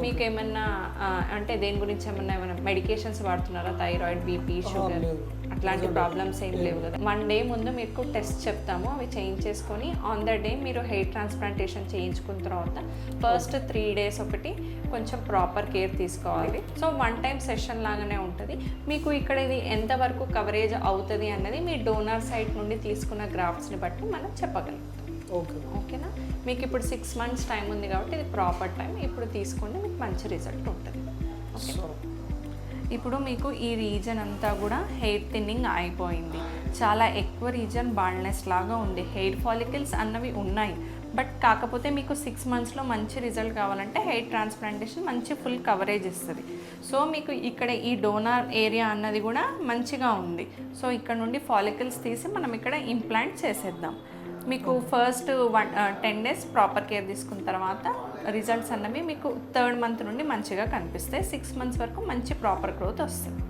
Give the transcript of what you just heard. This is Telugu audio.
మీకు ఏమన్నా అంటే దేని గురించి ఏమన్నా మెడికేషన్స్ వాడుతున్నారా? థైరాయిడ్, బీపీ, షుగర్ అట్లాంటి ప్రాబ్లమ్స్ ఏం లేవు కదా? 1 డే ముందు మీకు టెస్ట్ చెప్తాము, అవి చేయించేసుకొని ఆన్ ద డే మీరు హెయిర్ ట్రాన్స్ప్లాంటేషన్ చేయించుకున్న తర్వాత ఫస్ట్ 3 days ఒకటి కొంచెం ప్రాపర్ కేర్ తీసుకోవాలి. సో 1 time సెషన్ లాగానే ఉంటుంది. మీకు ఇక్కడ ఇది ఎంతవరకు కవరేజ్ అవుతుంది అన్నది మీ డోనర్ సైట్ నుండి తీసుకున్న గ్రాఫ్ట్స్ని బట్టి మనం చెప్పగలుగుతాం. ఓకేనా? మీకు ఇప్పుడు 6 months టైం ఉంది కాబట్టి ఇది ప్రాపర్ టైం. ఇప్పుడు తీసుకోండి, మీకు మంచి రిజల్ట్ ఉంటుంది. ఓకే, ఇప్పుడు మీకు ఈ రీజన్ అంతా కూడా హెయిర్ థిన్నింగ్ అయిపోయింది. చాలా ఎక్కువ రీజన్ బాల్నెస్ లాగా ఉంది. హెయిర్ ఫాలికల్స్ అన్నవి ఉన్నాయి, బట్ కాకపోతే మీకు 6 monthsలో మంచి రిజల్ట్ కావాలంటే హెయిర్ ట్రాన్స్ప్లాంటేషన్ మంచి ఫుల్ కవరేజ్ ఇస్తుంది. సో మీకు ఇక్కడ ఈ డోనార్ ఏరియా అన్నది కూడా మంచిగా ఉంది. సో ఇక్కడ నుండి ఫాలికల్స్ తీసి మనం ఇక్కడ ఇంప్లాంట్ చేసేద్దాం. మీకు ఫస్ట్ 10 days ప్రాపర్ కేర్ తీసుకున్న తర్వాత రిజల్ట్స్ అన్నవి మీకు 3rd month నుండి మంచిగా కనిపిస్తాయి. 6 months వరకు మంచి ప్రాపర్ గ్రోత్ వస్తుంది.